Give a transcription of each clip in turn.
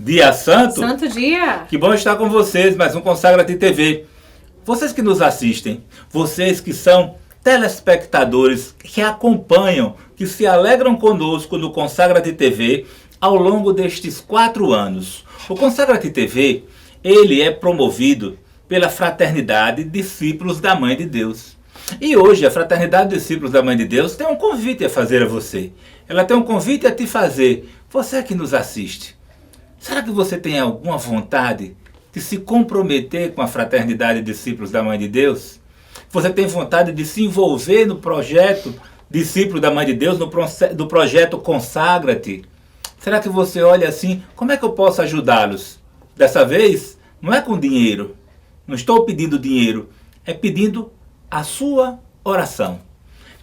Dia Santo. Santo dia. Que bom estar com vocês, mais um Consagra-te TV. Vocês que nos assistem, vocês que são telespectadores, que acompanham, que se alegram conosco no Consagra-te TV ao longo destes 4 anos. O Consagra-te TV, ele é promovido pela Fraternidade Discípulos da Mãe de Deus. E hoje a Fraternidade Discípulos da Mãe de Deus tem um convite a fazer a você. Ela tem um convite a te fazer, você que nos assiste. Será que você tem alguma vontade de se comprometer com a Fraternidade Discípulos da Mãe de Deus? Você tem vontade de se envolver no projeto Discípulo da Mãe de Deus, no projeto Consagra-te? Será que você olha assim, como é que eu posso ajudá-los? Dessa vez, não é com dinheiro. Não estou pedindo dinheiro, é pedindo a sua oração.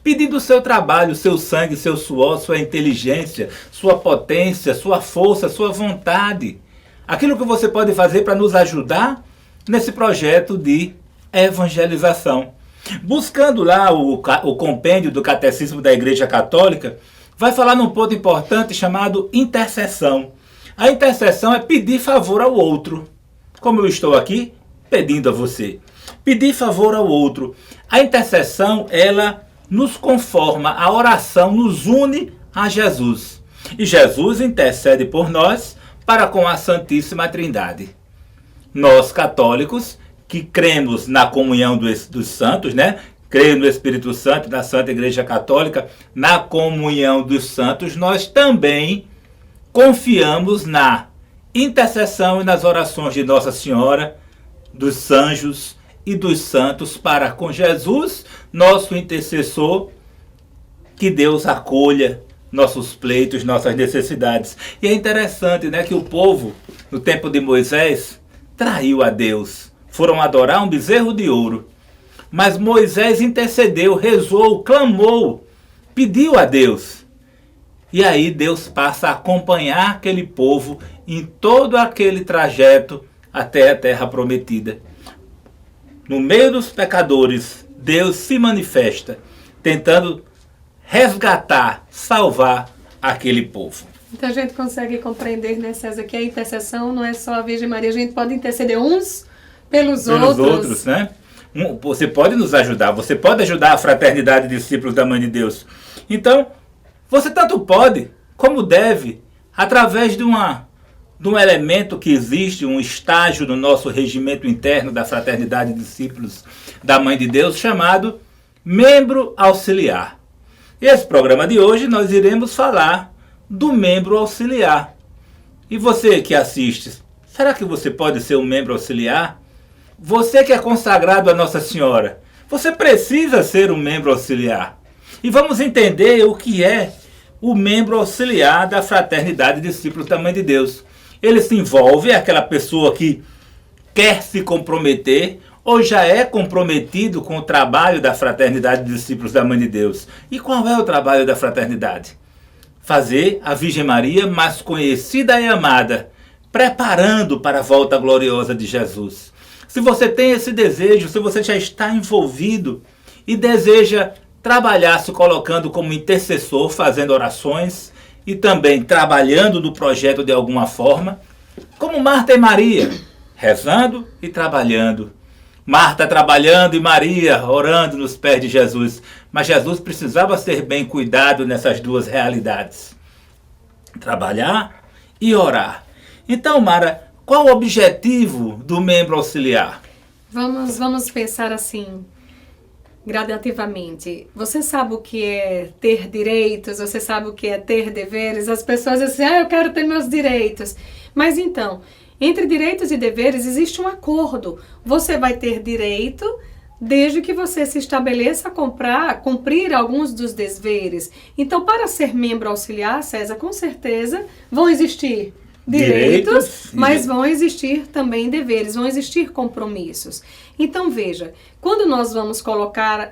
Pedindo o seu trabalho, seu sangue, seu suor, sua inteligência, sua potência, sua força, sua vontade. Aquilo que você pode fazer para nos ajudar nesse projeto de evangelização. Buscando lá o compêndio do Catecismo da Igreja Católica, vai falar num ponto importante chamado intercessão. A intercessão é pedir favor ao outro. Como eu estou aqui, pedindo a você. Pedir favor ao outro. A intercessão, ela nos conforma, a oração nos une a Jesus. E Jesus intercede por nós para com a Santíssima Trindade. Nós, católicos, que cremos na comunhão dos santos, né? Creio no Espírito Santo, na Santa Igreja Católica, na comunhão dos santos, nós também confiamos na intercessão e nas orações de Nossa Senhora, dos anjos e dos santos para com Jesus, nosso intercessor, que Deus acolha nossos pleitos, nossas necessidades. E é interessante, né, que o povo, no tempo de Moisés, traiu a Deus. Foram adorar um bezerro de ouro. Mas Moisés intercedeu, rezou, clamou, pediu a Deus. E aí Deus passa a acompanhar aquele povo em todo aquele trajeto até a terra prometida. No meio dos pecadores, Deus se manifesta, tentando resgatar, salvar aquele povo. Então a gente consegue compreender, né, César, que a intercessão não é só a Virgem Maria, a gente pode interceder uns pelos outros, né? Você pode nos ajudar, você pode ajudar a Fraternidade Discípulos da Mãe de Deus. Então, você tanto pode, como deve, através de um elemento que existe, um estágio no nosso regimento interno da Fraternidade Discípulos da Mãe de Deus, chamado membro auxiliar. E esse programa de hoje nós iremos falar do membro auxiliar. E você que assiste, será que você pode ser um membro auxiliar? Você que é consagrado a Nossa Senhora, você precisa ser um membro auxiliar. E vamos entender o que é o membro auxiliar da Fraternidade Discípulos da Mãe de Deus. Ele se envolve, é aquela pessoa que quer se comprometer ou já é comprometido com o trabalho da Fraternidade Discípulos da Mãe de Deus. E qual é o trabalho da fraternidade? Fazer a Virgem Maria mais conhecida e amada, preparando para a volta gloriosa de Jesus. Se você tem esse desejo, se você já está envolvido e deseja trabalhar se colocando como intercessor, fazendo orações e também trabalhando no projeto de alguma forma, como Marta e Maria, rezando e trabalhando. Marta trabalhando e Maria orando nos pés de Jesus. Mas Jesus precisava ser bem cuidado nessas duas realidades. Trabalhar e orar. Então, Mara, qual o objetivo do membro auxiliar? Vamos pensar assim, gradativamente. Você sabe o que é ter direitos? Você sabe o que é ter deveres? As pessoas dizem, eu quero ter meus direitos. Mas então, entre direitos e deveres existe um acordo. Você vai ter direito desde que você se estabeleça a cumprir alguns dos deveres. Então, para ser membro auxiliar, César, com certeza vão existir direitos, mas vão existir também deveres, vão existir compromissos. Então veja, quando nós vamos colocar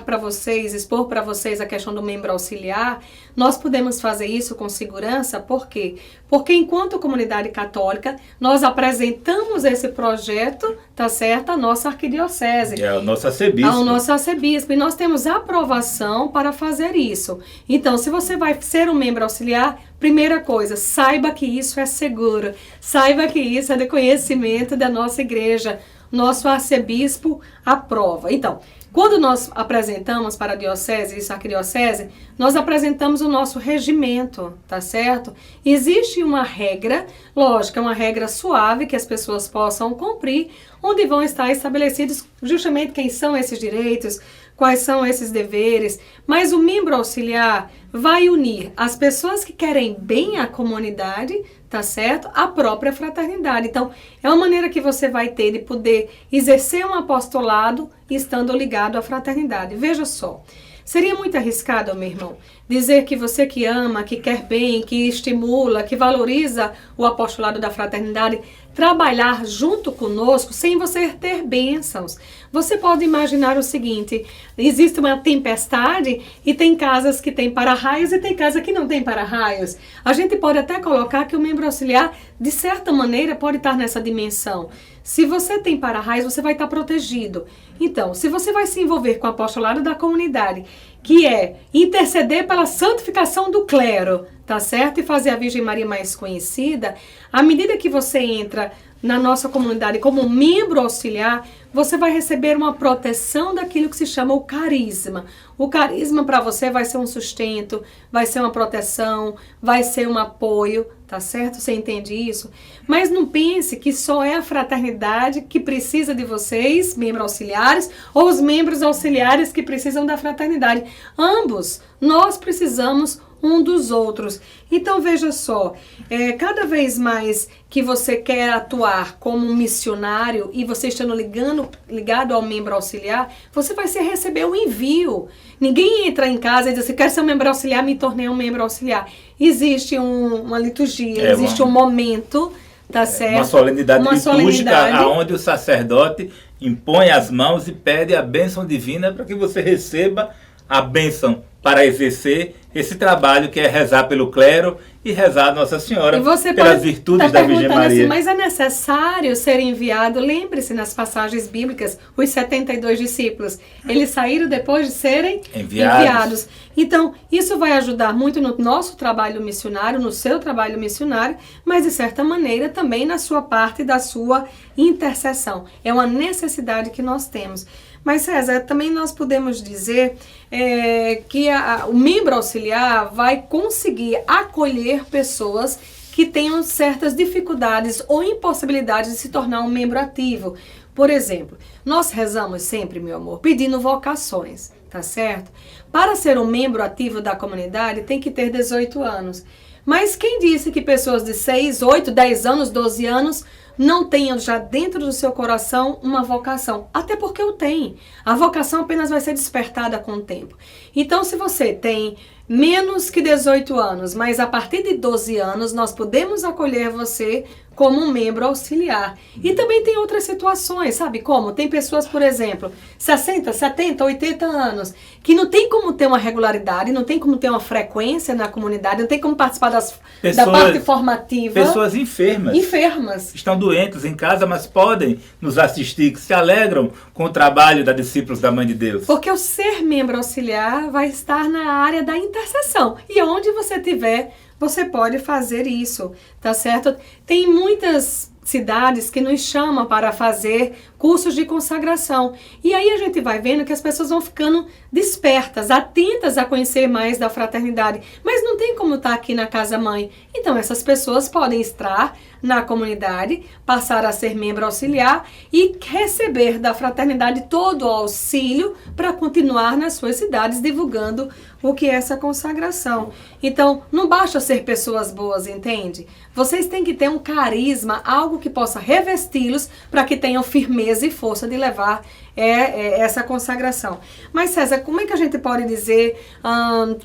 para vocês, expor para vocês a questão do membro auxiliar, nós podemos fazer isso com segurança, por quê? Porque enquanto comunidade católica, nós apresentamos esse projeto, tá certo, à nossa arquidiocese. É o nosso arcebispo. Ao nosso arcebispo, e nós temos aprovação para fazer isso. Então, se você vai ser um membro auxiliar, primeira coisa, saiba que isso é seguro, saiba que isso é de conhecimento da nossa igreja. Nosso arcebispo aprova. Então, quando nós apresentamos para a diocese e a arquidiocese, nós apresentamos o nosso regimento, tá certo? Existe uma regra, lógica, uma regra suave que as pessoas possam cumprir, onde vão estar estabelecidos justamente quem são esses direitos, quais são esses deveres, mas o membro auxiliar vai unir as pessoas que querem bem à comunidade, tá certo? A própria fraternidade. Então, é uma maneira que você vai ter de poder exercer um apostolado estando ligado à fraternidade. Veja só, seria muito arriscado, meu irmão, dizer que você que ama, que quer bem, que estimula, que valoriza o apostolado da fraternidade, trabalhar junto conosco sem você ter bênçãos. Você pode imaginar o seguinte, existe uma tempestade e tem casas que tem para-raios e tem casa que não tem para-raios. A gente pode até colocar que o membro auxiliar, de certa maneira, pode estar nessa dimensão. Se você tem para-raios, você vai estar protegido. Então, se você vai se envolver com o apostolado da comunidade, que é interceder pela santificação do clero, tá certo? E fazer a Virgem Maria mais conhecida, à medida que você entra na nossa comunidade como membro auxiliar, você vai receber uma proteção daquilo que se chama o carisma. O carisma para você vai ser um sustento, vai ser uma proteção, vai ser um apoio, tá certo? Você entende isso? Mas não pense que só é a fraternidade que precisa de vocês, membros auxiliares, ou os membros auxiliares que precisam da fraternidade. Ambos, nós precisamos um dos outros. Então veja só, cada vez mais que você quer atuar como um missionário e você estando ligado ao membro auxiliar, você vai receber um envio. Ninguém entra em casa e diz assim, quero ser um membro auxiliar, me tornei um membro auxiliar. Existe uma liturgia, existe um momento, tá certo? Uma solenidade litúrgica onde o sacerdote impõe as mãos e pede a bênção divina para que você receba a bênção para exercer esse trabalho que é rezar pelo clero e rezar a Nossa Senhora pelas virtudes da Virgem Maria. Assim, mas é necessário ser enviado, lembre-se nas passagens bíblicas, os 72 discípulos, eles saíram depois de serem enviados. Então, isso vai ajudar muito no nosso trabalho missionário, no seu trabalho missionário, mas de certa maneira também na sua parte da sua intercessão. É uma necessidade que nós temos. Mas, César, também nós podemos dizer que o membro auxiliar vai conseguir acolher pessoas que tenham certas dificuldades ou impossibilidades de se tornar um membro ativo. Por exemplo, nós rezamos sempre, meu amor, pedindo vocações, tá certo? Para ser um membro ativo da comunidade, tem que ter 18 anos. Mas quem disse que pessoas de 6, 8, 10 anos, 12 anos não tenham já dentro do seu coração uma vocação? Até porque eu tenho. A vocação apenas vai ser despertada com o tempo. Então, se você tem menos que 18 anos, mas a partir de 12 anos, nós podemos acolher você como um membro auxiliar. E também tem outras situações, sabe como? Tem pessoas, por exemplo, 60, 70, 80 anos, que não tem como ter uma regularidade, não tem como ter uma frequência na comunidade, não tem como participar da parte formativa. Pessoas enfermas. Estão doentes em casa, mas podem nos assistir, que se alegram com o trabalho da Discípulos da Mãe de Deus. Porque o ser membro auxiliar vai estar na área da intercessão. E onde você estiver, você pode fazer isso, tá certo? Tem muitas cidades que nos chamam para fazer cursos de consagração. E aí a gente vai vendo que as pessoas vão ficando despertas, atentas a conhecer mais da fraternidade. Mas não tem como estar aqui na casa-mãe. Então essas pessoas podem estar na comunidade, passar a ser membro auxiliar e receber da fraternidade todo o auxílio para continuar nas suas cidades divulgando o que é essa consagração. Então, não basta ser pessoas boas, entende? Vocês têm que ter um carisma, algo que possa revesti-los para que tenham firmeza e força de levar essa consagração. Mas, César, como é que a gente pode dizer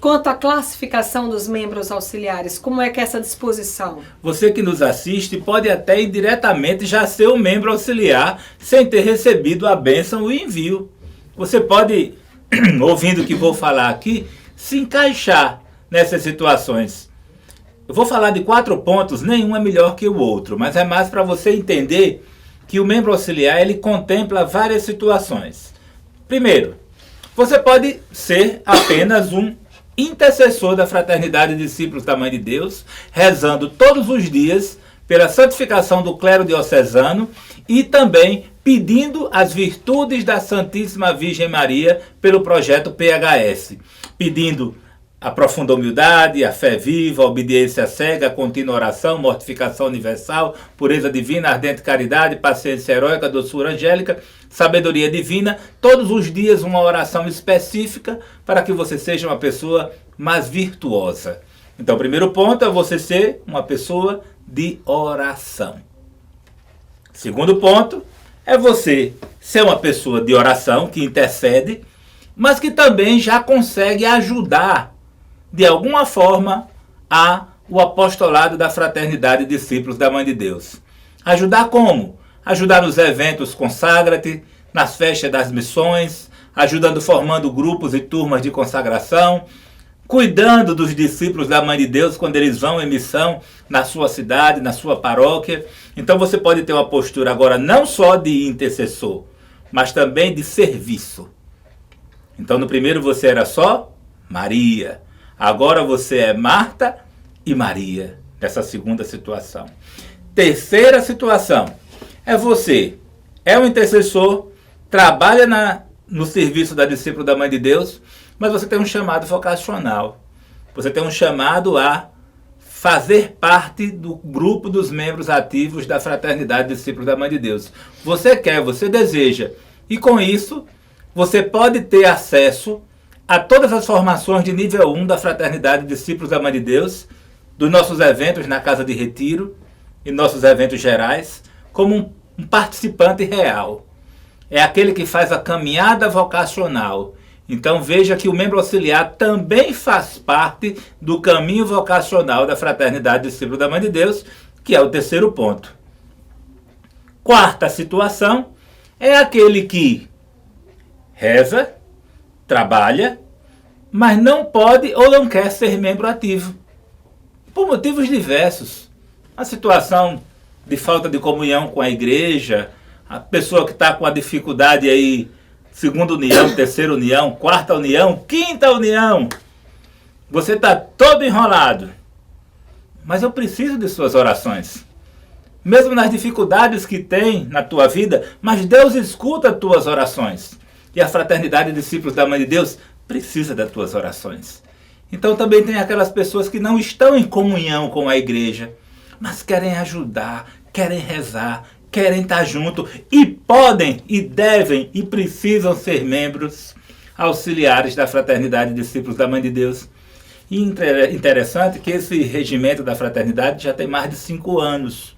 quanto à classificação dos membros auxiliares? Como é que é essa disposição? Você que nos assiste assiste pode até indiretamente já ser um membro auxiliar sem ter recebido a bênção ou envio. Você pode, ouvindo o que vou falar aqui, se encaixar nessas situações. Eu vou falar de 4 pontos, nenhum é melhor que o outro, mas é mais para você entender que o membro auxiliar ele contempla várias situações. Primeiro, você pode ser apenas um intercessor da Fraternidade de Discípulos da Mãe de Deus, rezando todos os dias pela santificação do clero diocesano e também pedindo as virtudes da Santíssima Virgem Maria pelo projeto PHS, pedindo a profunda humildade, a fé viva, a obediência cega, a contínua oração, mortificação universal, pureza divina, ardente caridade, paciência heróica, doçura angélica, sabedoria divina, todos os dias uma oração específica para que você seja uma pessoa mais virtuosa. Então, o primeiro ponto é você ser uma pessoa de oração. Segundo ponto é você ser uma pessoa de oração que intercede, mas que também já consegue ajudar de alguma forma o apostolado da Fraternidade de Discípulos da Mãe de Deus. Ajudar como? Ajudar nos eventos Consagra-te, nas festas das missões, ajudando formando grupos e turmas de consagração, cuidando dos discípulos da Mãe de Deus quando eles vão em missão na sua cidade, na sua paróquia. Então você pode ter uma postura agora não só de intercessor, mas também de serviço. Então no primeiro você era só Maria. Agora você é Marta e Maria, nessa segunda situação. Terceira situação, você é um intercessor, trabalha no serviço da discípula da Mãe de Deus, mas você tem um chamado vocacional. Você tem um chamado a fazer parte do grupo dos membros ativos da Fraternidade de Discípulos da Mãe de Deus. Você quer, você deseja. E com isso, você pode ter acesso a todas as formações de nível 1 da Fraternidade de Discípulos da Mãe de Deus, dos nossos eventos na Casa de Retiro e nossos eventos gerais, como um participante real. É aquele que faz a caminhada vocacional. Então veja que o membro auxiliar também faz parte do caminho vocacional da Fraternidade de Discípulos da Mãe de Deus, que é o terceiro ponto. Quarta situação é aquele que reza, trabalha, mas não pode ou não quer ser membro ativo. Por motivos diversos. A situação de falta de comunhão com a igreja, a pessoa que está com a dificuldade aí, segunda união, terceira união, quarta união, quinta união. Você está todo enrolado. Mas eu preciso de suas orações. Mesmo nas dificuldades que tem na tua vida, mas Deus escuta as tuas orações. E a Fraternidade de Discípulos da Mãe de Deus precisa das tuas orações. Então também tem aquelas pessoas que não estão em comunhão com a igreja, mas querem ajudar, querem rezar, querem estar junto e podem e devem e precisam ser membros auxiliares da Fraternidade de Discípulos da Mãe de Deus. E interessante que esse regimento da Fraternidade já tem mais de 5 anos.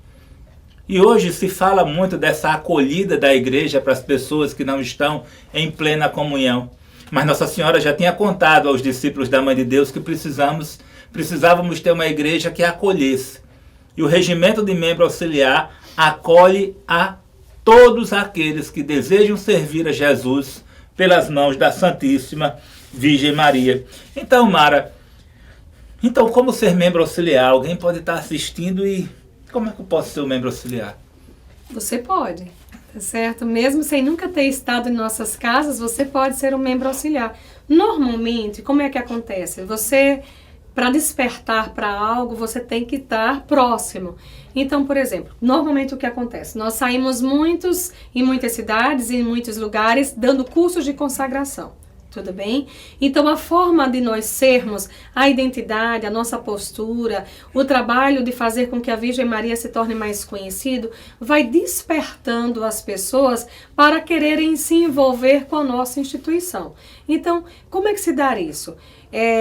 E hoje se fala muito dessa acolhida da igreja para as pessoas que não estão em plena comunhão. Mas Nossa Senhora já tinha contado aos discípulos da Mãe de Deus que precisávamos ter uma igreja que acolhesse. E o regimento de membro auxiliar acolhe a todos aqueles que desejam servir a Jesus pelas mãos da Santíssima Virgem Maria. Então, Mara, como ser membro auxiliar? Alguém pode estar assistindo e como é que eu posso ser um membro auxiliar? Você pode, tá certo? Mesmo sem nunca ter estado em nossas casas, você pode ser um membro auxiliar. Normalmente, como é que acontece? Para despertar para algo, você tem que estar próximo. Então, por exemplo, normalmente o que acontece? Nós saímos em muitas cidades, em muitos lugares, dando cursos de consagração. Tudo bem? Então, a forma de nós sermos, a identidade, a nossa postura, o trabalho de fazer com que a Virgem Maria se torne mais conhecido, vai despertando as pessoas para quererem se envolver com a nossa instituição. Então, como é que se dá isso?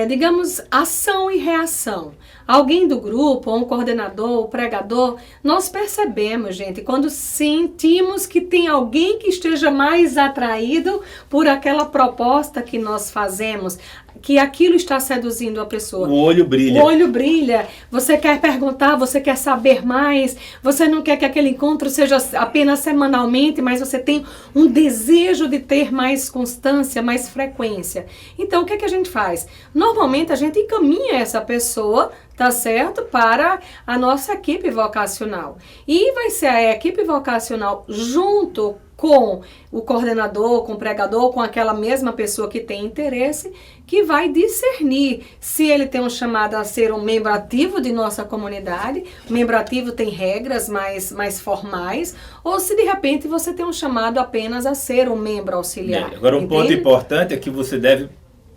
Digamos, ação e reação. Alguém do grupo, ou um coordenador, ou pregador, nós percebemos, gente, quando sentimos que tem alguém que esteja mais atraído por aquela proposta que nós fazemos, que aquilo está seduzindo a pessoa. O olho brilha. O olho brilha. Você quer perguntar, você quer saber mais, você não quer que aquele encontro seja apenas semanalmente, mas você tem um desejo de ter mais constância, mais frequência. Então, o que é que a gente faz? Normalmente, a gente encaminha essa pessoa, tá certo? Para a nossa equipe vocacional. E vai ser a equipe vocacional junto com o coordenador, com o pregador, com aquela mesma pessoa que tem interesse, que vai discernir se ele tem um chamado a ser um membro ativo de nossa comunidade. O membro ativo tem regras mais formais, ou se de repente você tem um chamado apenas a ser um membro auxiliar. Agora, um ponto importante é que você deve,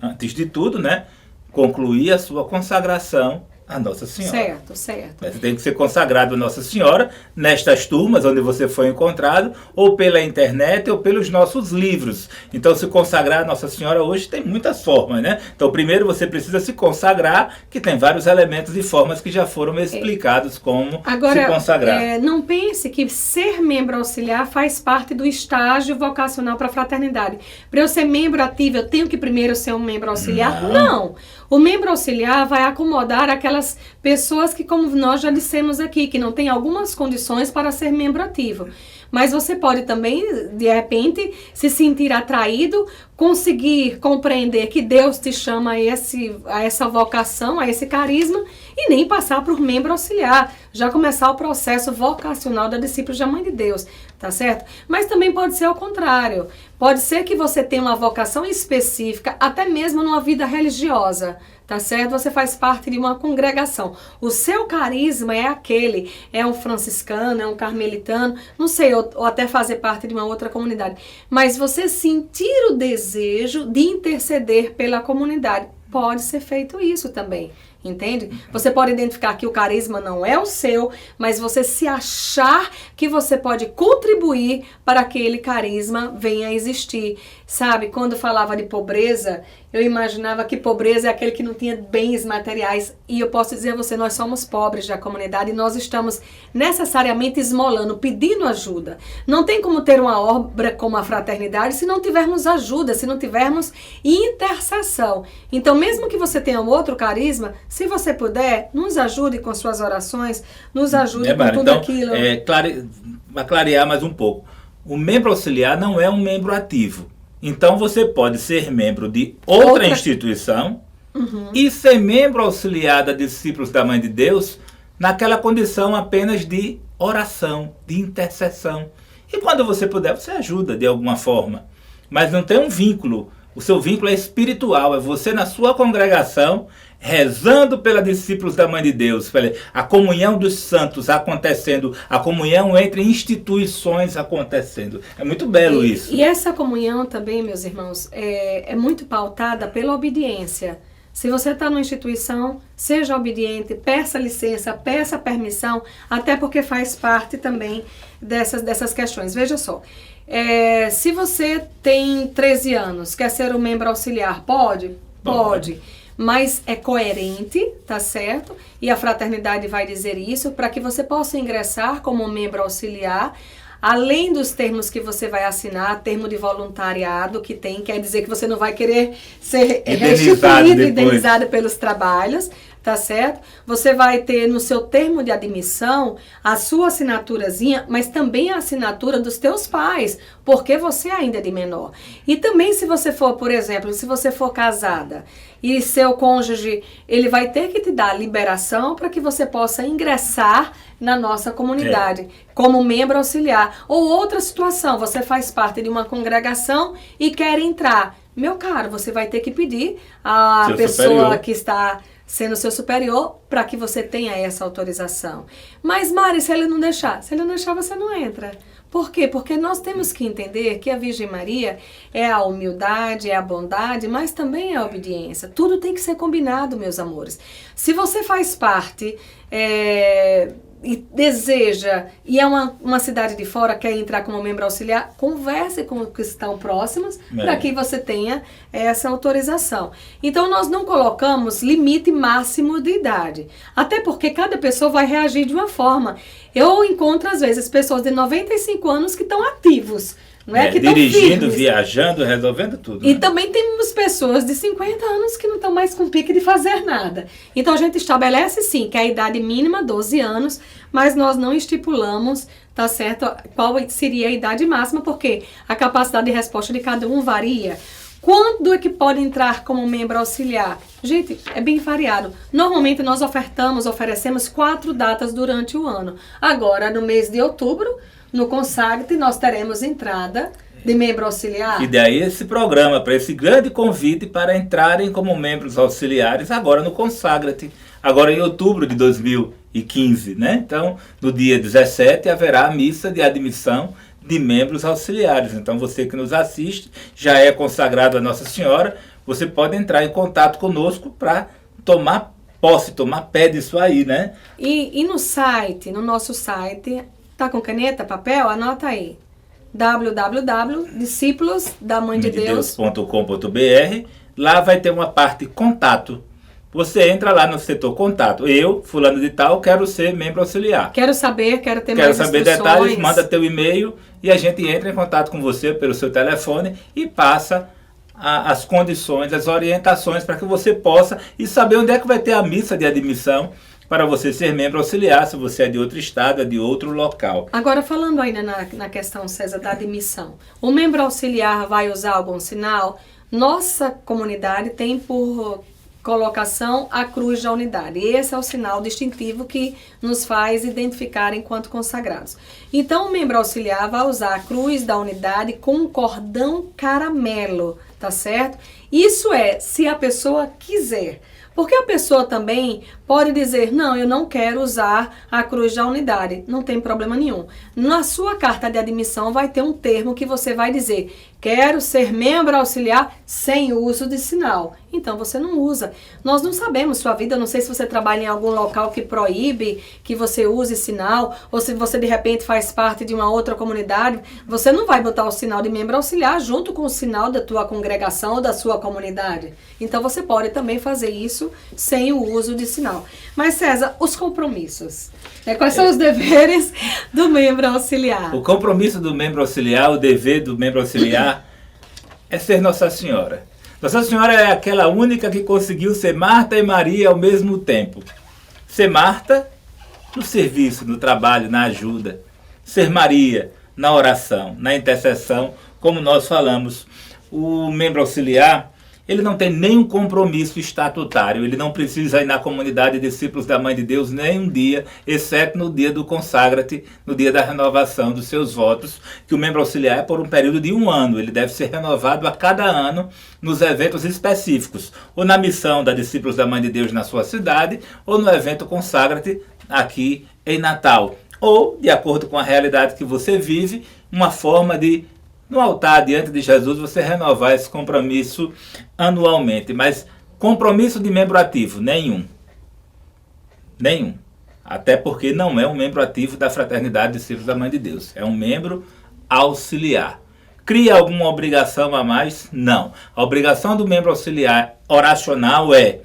antes de tudo, né, concluir a sua consagração a Nossa Senhora. Certo, certo. Você tem que ser consagrado a Nossa Senhora nestas turmas onde você foi encontrado, ou pela internet, ou pelos nossos livros. Então, se consagrar a Nossa Senhora hoje tem muitas formas, né? Então, primeiro você precisa se consagrar, que tem vários elementos e formas que já foram explicados como agora, se consagrar. Não pense que ser membro auxiliar faz parte do estágio vocacional para a fraternidade. Para eu ser membro ativo, eu tenho que primeiro ser um membro auxiliar? Não. O membro auxiliar vai acomodar aquelas pessoas que, como nós já dissemos aqui, que não tem algumas condições para ser membro ativo. Mas você pode também, de repente, se sentir atraído, conseguir compreender que Deus te chama a essa vocação, a esse carisma, e nem passar por membro auxiliar. Já começar o processo vocacional da discípula da Mãe de Deus, tá certo? Mas também pode ser ao contrário. Pode ser que você tenha uma vocação específica, até mesmo numa vida religiosa, tá certo? Você faz parte de uma congregação. O seu carisma é aquele, é um franciscano, é um carmelitano, não sei, ou até fazer parte de uma outra comunidade. Mas você sentir o desejo de interceder pela comunidade, pode ser feito isso também. Entende? Você pode identificar que o carisma não é o seu, mas você se achar que você pode contribuir para que aquele carisma venha a existir. Sabe, quando falava de pobreza, eu imaginava que pobreza é aquele que não tinha bens materiais. E eu posso dizer a você, nós somos pobres da comunidade e nós estamos necessariamente esmolando, pedindo ajuda. Não tem como ter uma obra como a fraternidade se não tivermos ajuda, se não tivermos intercessão. Então, mesmo que você tenha um outro carisma, se você puder, nos ajude com suas orações, nos ajude com tudo aquilo. Para clarear mais um pouco, o membro auxiliar não é um membro ativo. Então você pode ser membro de outra instituição e ser membro auxiliar da Discípulos da Mãe de Deus naquela condição apenas de oração, de intercessão. E quando você puder, você ajuda de alguma forma. Mas não tem um vínculo. O seu vínculo é espiritual, é você na sua congregação, rezando pela Discípulos da Mãe de Deus, a comunhão dos santos acontecendo, a comunhão entre instituições acontecendo. É muito belo isso. E essa comunhão também, meus irmãos, é muito pautada pela obediência. Se você está numa instituição, seja obediente, peça licença, peça permissão, até porque faz parte também dessas questões. Veja só, se você tem 13 anos, quer ser um membro auxiliar, pode? Pode. Mas é coerente, tá certo? E a fraternidade vai dizer isso, para que você possa ingressar como um membro auxiliar, além dos termos que você vai assinar, termo de voluntariado que tem, quer dizer que você não vai querer ser restituído, indenizado pelos trabalhos, tá certo? Você vai ter no seu termo de admissão a sua assinaturazinha, mas também a assinatura dos teus pais, porque você ainda é de menor. E também se você for, por exemplo, se você for casada e seu cônjuge, ele vai ter que te dar liberação para que você possa ingressar na nossa comunidade como membro auxiliar. Ou outra situação, você faz parte de uma congregação e quer entrar. Meu caro, você vai ter que pedir à pessoa que está sendo seu superior, para que você tenha essa autorização. Mas, Mari, se ele não deixar? Se ele não deixar, você não entra. Por quê? Porque nós temos que entender que a Virgem Maria é a humildade, é a bondade, mas também é a obediência. Tudo tem que ser combinado, meus amores. Se você faz parte e deseja, e é uma cidade de fora, quer entrar como membro auxiliar, converse com os que estão próximos para que você tenha essa autorização. Então, nós não colocamos limite máximo de idade, até porque cada pessoa vai reagir de uma forma. Eu encontro, às vezes, pessoas de 95 anos que estão ativos, Não é que tão dirigindo, firmes. viajando, resolvendo tudo. E né? também temos pessoas de 50 anos que não estão mais com pique de fazer nada. Então a gente estabelece sim que a idade mínima 12 anos, mas nós não estipulamos, tá certo, qual seria a idade máxima, porque a capacidade de resposta de cada um varia. Quando é que pode entrar como membro auxiliar? Gente, é bem variado. Normalmente nós oferecemos 4 datas durante o ano. Agora, no mês de outubro, no Consagre, nós teremos entrada de membro auxiliar. E daí esse programa, para esse grande convite para entrarem como membros auxiliares agora no Consagra-te, agora em outubro de 2015, né? Então, no dia 17 haverá a missa de admissão de membros auxiliares. Então, você que nos assiste, já é consagrado a Nossa Senhora, você pode entrar em contato conosco para tomar posse, tomar pé disso aí, né? E no site, no nosso site, tá com caneta, papel? Anota aí. www.discípulosdaMãeDeDeus.com.br. Lá vai ter uma parte contato. Você entra lá no setor contato. Eu, fulano de tal, quero ser membro auxiliar. Quero saber, quero ter Quero mais saber instruções. detalhes, manda teu e-mail e a gente entra em contato com você pelo seu telefone e passa as condições, as orientações para que você possa e saber onde é que vai ter a missa de admissão para você ser membro auxiliar, se você é de outro estado, é de outro local. Agora, falando ainda na questão, César, da admissão. O membro auxiliar vai usar algum sinal? Nossa comunidade tem por colocação a cruz da unidade. Esse é o sinal distintivo que nos faz identificar enquanto consagrados. Então, o membro auxiliar vai usar a cruz da unidade com um cordão caramelo, tá certo? Isso é, se a pessoa quiser. Porque a pessoa também pode dizer, não, eu não quero usar a cruz da unidade. Não tem problema nenhum. Na sua carta de admissão vai ter um termo que você vai dizer, quero ser membro auxiliar sem uso de sinal. Então você não usa. Nós não sabemos sua vida, não sei se você trabalha em algum local que proíbe que você use sinal, ou se você de repente faz parte de uma outra comunidade, você não vai botar o sinal de membro auxiliar junto com o sinal da tua congregação ou da sua comunidade. Então você pode também fazer isso sem o uso de sinal. Mas César, os compromissos. Quais são os deveres do membro auxiliar? O compromisso do membro auxiliar, o dever do membro auxiliar é ser Nossa Senhora. Nossa Senhora é aquela única que conseguiu ser Marta e Maria ao mesmo tempo. Ser Marta no serviço, no trabalho, na ajuda. Ser Maria na oração, na intercessão, como nós falamos. O membro auxiliar, ele não tem nenhum compromisso estatutário, ele não precisa ir na comunidade de discípulos da Mãe de Deus nem um dia, exceto no dia do Consagra-te, no dia da renovação dos seus votos, que o membro auxiliar é por um período de 1 ano, ele deve ser renovado a cada ano nos eventos específicos, ou na missão da Discípulos da Mãe de Deus na sua cidade, ou no evento Consagra-te aqui em Natal, ou, de acordo com a realidade que você vive, uma forma de no altar, diante de Jesus, você renovar esse compromisso anualmente. Mas compromisso de membro ativo, nenhum. Nenhum. Até porque não é um membro ativo da Fraternidade de Discípulos da Mãe de Deus. É um membro auxiliar. Cria alguma obrigação a mais? Não. A obrigação do membro auxiliar oracional é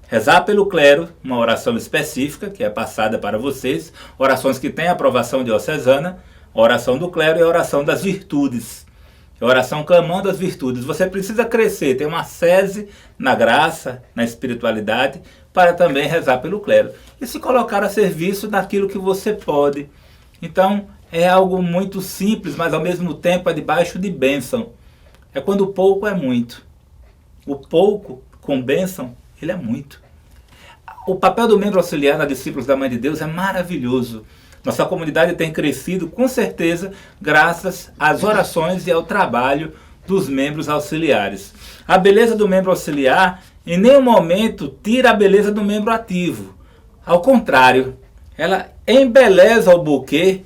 rezar pelo clero, uma oração específica, que é passada para vocês, orações que têm aprovação diocesana, a oração do clero e a oração das virtudes. A oração clamando as virtudes. Você precisa crescer, ter uma sese na graça, na espiritualidade, para também rezar pelo clero. E se colocar a serviço daquilo que você pode. Então, é algo muito simples, mas ao mesmo tempo é debaixo de bênção. É quando o pouco é muito. O pouco, com bênção, ele é muito. O papel do membro auxiliar na Discípulos da Mãe de Deus é maravilhoso. Nossa comunidade tem crescido, com certeza, graças às orações e ao trabalho dos membros auxiliares. A beleza do membro auxiliar, em nenhum momento, tira a beleza do membro ativo. Ao contrário, ela embeleza o buquê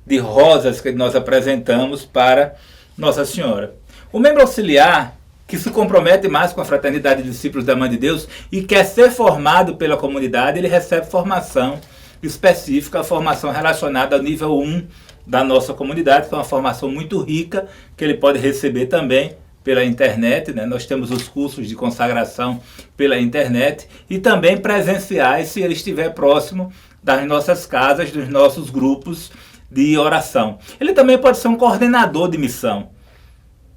de rosas que nós apresentamos para Nossa Senhora. O membro auxiliar, que se compromete mais com a Fraternidade de Discípulos da Mãe de Deus e quer ser formado pela comunidade, ele recebe formação específica, a formação relacionada ao nível 1 da nossa comunidade, que é uma formação muito rica, que ele pode receber também pela internet, né? Nós temos os cursos de consagração pela internet e também presenciais, se ele estiver próximo das nossas casas, dos nossos grupos de oração. Ele também pode ser um coordenador de missão.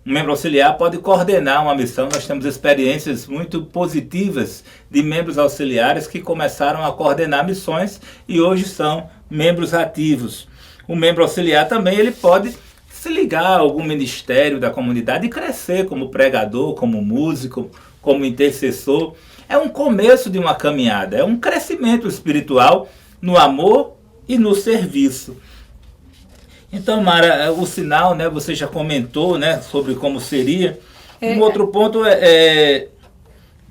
Um membro auxiliar pode coordenar uma missão. Nós temos experiências muito positivas de membros auxiliares que começaram a coordenar missões e hoje são membros ativos. O membro auxiliar também ele pode se ligar a algum ministério da comunidade e crescer como pregador, como músico, como intercessor. É um começo de uma caminhada, é um crescimento espiritual no amor e no serviço. Então, Mara, o sinal, né, você já comentou, né, sobre como seria. Um outro ponto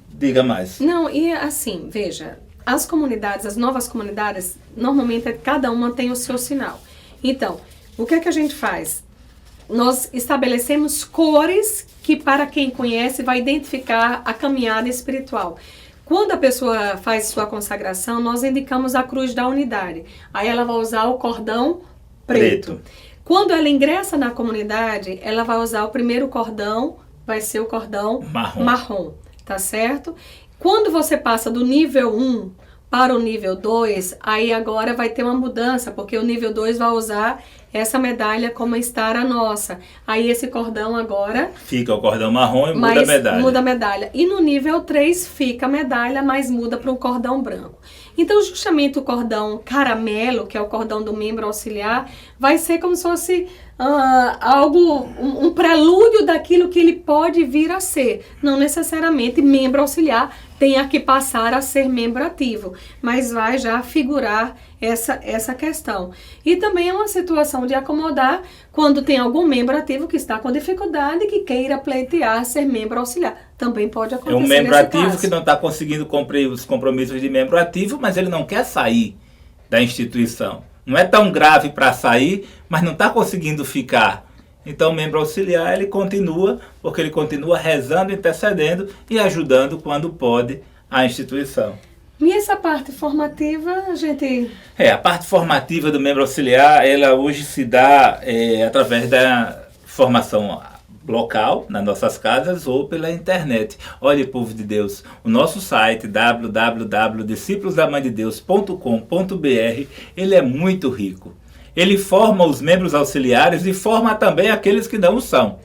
diga mais. Não, e assim, veja, as comunidades, as novas comunidades, normalmente cada uma tem o seu sinal. Então, o que é que a gente faz? Nós estabelecemos cores que, para quem conhece, vai identificar a caminhada espiritual. Quando a pessoa faz sua consagração, nós indicamos a cruz da unidade. Aí ela vai usar o cordão preto. Quando ela ingressa na comunidade, ela vai usar o primeiro cordão, vai ser o cordão marrom, tá certo? Quando você passa do nível 1 para o nível 2, aí agora vai ter uma mudança, porque o nível 2 vai usar essa medalha como estar a nossa. Aí esse cordão agora... Fica o cordão marrom e muda a medalha. Muda a medalha. E no nível 3 fica a medalha, mas muda para um cordão branco. Então, justamente o cordão caramelo, que é o cordão do membro auxiliar, vai ser como se fosse um prelúdio daquilo que ele pode vir a ser. Não necessariamente membro auxiliar tenha que passar a ser membro ativo, mas vai já figurar essa questão. E também é uma situação de acomodar quando tem algum membro ativo que está com dificuldade e que queira pleitear ser membro auxiliar. Também pode acontecer. É um membro ativo que não está conseguindo cumprir os compromissos de membro ativo, mas ele não quer sair da instituição. Não é tão grave para sair, mas não está conseguindo ficar. Então o membro auxiliar ele continua, porque ele continua rezando, intercedendo e ajudando quando pode a instituição. E essa parte formativa, a gente... A parte formativa do membro auxiliar, ela hoje se dá através da formação local, nas nossas casas, ou pela internet. Olha, povo de Deus, o nosso site, www.disciplosdamandedeus.com.br, ele é muito rico. Ele forma os membros auxiliares e forma também aqueles que não o são.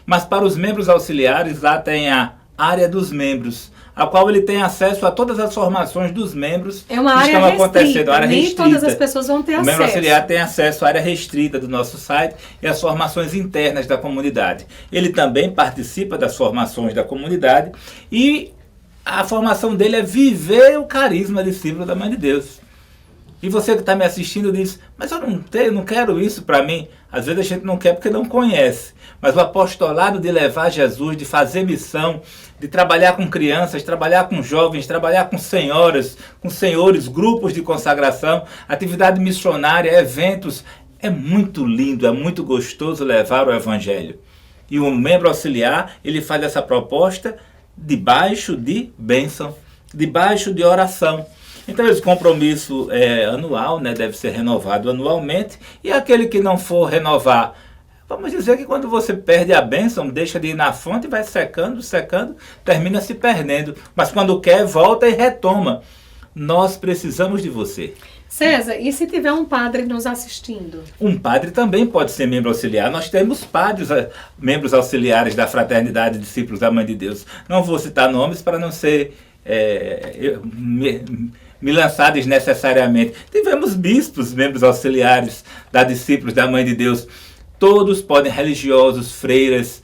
Mas para os membros auxiliares, lá tem a área dos membros, a qual ele tem acesso a todas as formações dos membros que estão acontecendo. Área restrita. Nem todas as pessoas vão ter acesso. O membro auxiliar tem acesso à área restrita do nosso site e às formações internas da comunidade. Ele também participa das formações da comunidade e a formação dele é viver o carisma discípulo da Mãe de Deus. E você que está me assistindo diz, mas eu não quero isso para mim. Às vezes a gente não quer porque não conhece. Mas o apostolado de levar Jesus, de fazer missão, de trabalhar com crianças, trabalhar com jovens, trabalhar com senhoras, com senhores, grupos de consagração, atividade missionária, eventos. É muito lindo, é muito gostoso levar o evangelho. E o membro auxiliar, ele faz essa proposta debaixo de bênção, debaixo de oração. Então esse compromisso anual, né, deve ser renovado anualmente, e aquele que não for renovar, vamos dizer que quando você perde a bênção, deixa de ir na fonte, vai secando, termina se perdendo, mas quando quer, volta e retoma. Nós precisamos de você. César, e se tiver um padre nos assistindo? Um padre também pode ser membro auxiliar. Nós temos padres, membros auxiliares da Fraternidade Discípulos da Mãe de Deus. Não vou citar nomes para não ser... me lançar desnecessariamente. Tivemos bispos, membros auxiliares da Discípulos da Mãe de Deus. Todos podem, religiosos, freiras,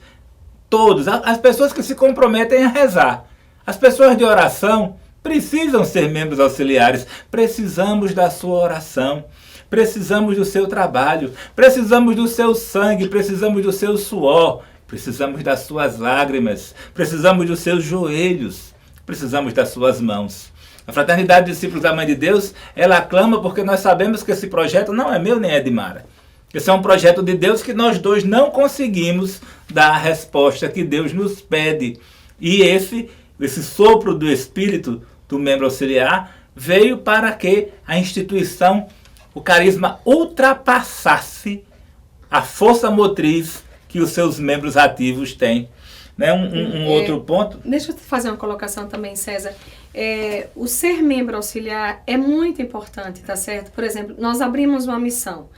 todos. As pessoas que se comprometem a rezar. As pessoas de oração precisam ser membros auxiliares. Precisamos da sua oração. Precisamos do seu trabalho. Precisamos do seu sangue. Precisamos do seu suor. Precisamos das suas lágrimas. Precisamos dos seus joelhos. Precisamos das suas mãos. A Fraternidade de Discípulos da Mãe de Deus, ela aclama porque nós sabemos que esse projeto não é meu nem é de Mara. Esse é um projeto de Deus que nós dois não conseguimos dar a resposta que Deus nos pede. E esse sopro do Espírito do membro auxiliar veio para que a instituição, o carisma, ultrapassasse a força motriz que os seus membros ativos têm. Né? Outro ponto. Deixa eu fazer uma colocação também, César. O ser membro auxiliar é muito importante, tá certo? Por exemplo, nós abrimos uma missão.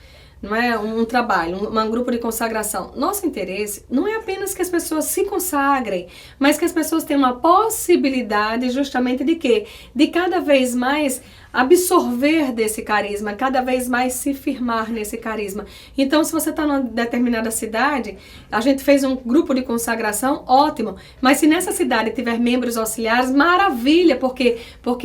não é um trabalho, um grupo de consagração. Nosso interesse não é apenas que as pessoas se consagrem, mas que as pessoas tenham uma possibilidade justamente de quê? De cada vez mais absorver desse carisma, cada vez mais se firmar nesse carisma. Então, se você está numa determinada cidade, a gente fez um grupo de consagração, ótimo. Mas se nessa cidade tiver membros auxiliares, maravilha, porque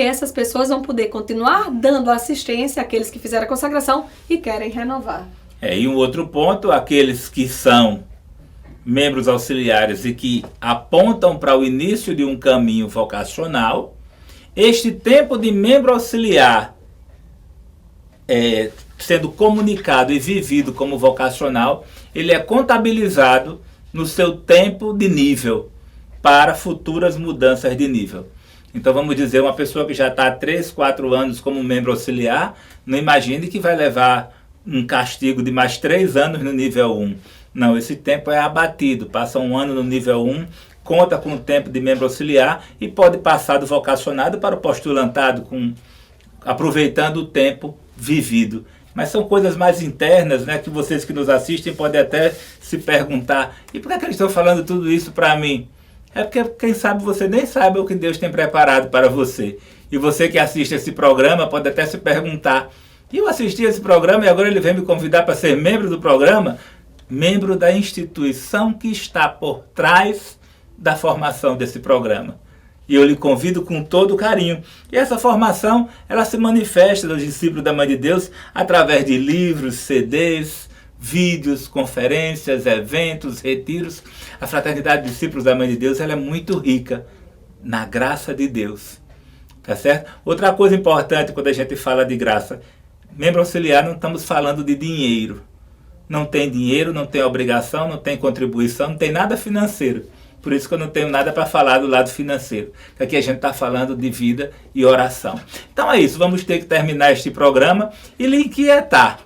essas pessoas vão poder continuar dando assistência àqueles que fizeram a consagração e querem renovar. E um outro ponto, aqueles que são membros auxiliares e que apontam para o início de um caminho vocacional, este tempo de membro auxiliar sendo comunicado e vivido como vocacional, ele é contabilizado no seu tempo de nível para futuras mudanças de nível. Então vamos dizer, uma pessoa que já está há 3, 4 anos como membro auxiliar, não imagine que vai levar um castigo de mais 3 anos no nível 1. Não, esse tempo é abatido, passa 1 ano no nível 1, conta com o tempo de membro auxiliar e pode passar do vocacionado para o postulantado, aproveitando o tempo vivido. Mas são coisas mais internas, né, que vocês que nos assistem podem até se perguntar, e por que eles estão falando tudo isso para mim? É porque, quem sabe, você nem sabe o que Deus tem preparado para você. E você que assiste esse programa pode até se perguntar, e eu assisti esse programa e agora ele vem me convidar para ser membro do programa? Membro da instituição que está por trás da formação desse programa. E eu lhe convido com todo carinho. E essa formação, ela se manifesta nos discípulos da Mãe de Deus através de livros, CDs, vídeos, conferências, eventos, retiros. A Fraternidade de Discípulos da Mãe de Deus, ela é muito rica na graça de Deus. Tá certo? Outra coisa importante quando a gente fala de graça, membro auxiliar, não estamos falando de dinheiro. Não tem dinheiro, não tem obrigação, não tem contribuição, não tem nada financeiro. Por isso que eu não tenho nada para falar do lado financeiro. Aqui a gente está falando de vida e oração. Então é isso, vamos ter que terminar este programa e lhe inquietar.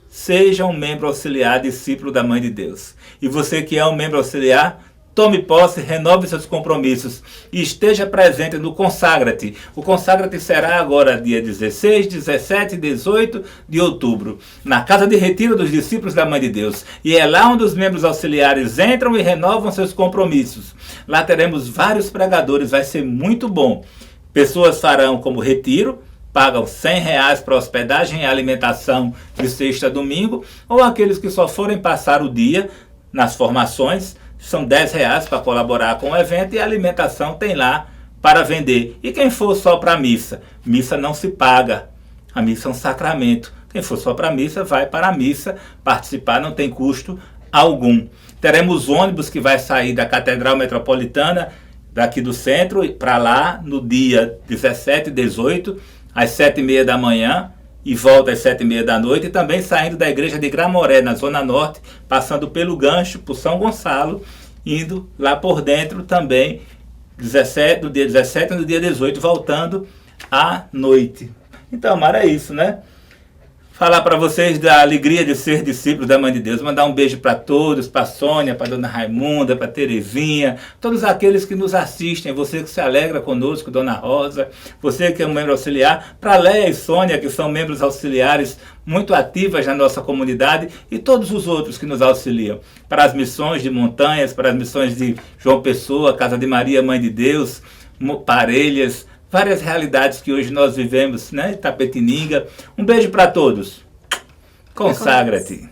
Seja um membro auxiliar, discípulo da Mãe de Deus. E você que é um membro auxiliar, tome posse, renove seus compromissos e esteja presente no Consagra-te. O Consagra-te será agora dia 16, 17 e 18 de outubro, na Casa de Retiro dos Discípulos da Mãe de Deus. E é lá onde os membros auxiliares entram e renovam seus compromissos. Lá teremos vários pregadores, vai ser muito bom. Pessoas farão como retiro, pagam R$100 para hospedagem e alimentação de sexta a domingo, ou aqueles que só forem passar o dia nas formações, são R$10 para colaborar com o evento e a alimentação tem lá para vender. E quem for só para a missa? Missa não se paga. A missa é um sacramento. Quem for só para a missa, vai para a missa participar, não tem custo algum. Teremos ônibus que vai sair da Catedral Metropolitana, daqui do centro, para lá no dia 17 e 18, às 7h30 da manhã. E volta às 7h30 da noite, e também saindo da igreja de Gramoré, na Zona Norte, passando pelo Gancho, por São Gonçalo, indo lá por dentro também, no dia 17 e no dia 18, voltando à noite. Então, Mara, é isso, né? Falar para vocês da alegria de ser discípulos da Mãe de Deus. Mandar um beijo para todos, para a Sônia, para a Dona Raimunda, para a Terezinha, todos aqueles que nos assistem, você que se alegra conosco, Dona Rosa, você que é um membro auxiliar, para a Léia e Sônia, que são membros auxiliares muito ativas na nossa comunidade, e todos os outros que nos auxiliam. Para as missões de Montanhas, para as missões de João Pessoa, Casa de Maria, Mãe de Deus, Parelhas, várias realidades que hoje nós vivemos, né? Itapetininga. Um beijo para todos. Consagra-te.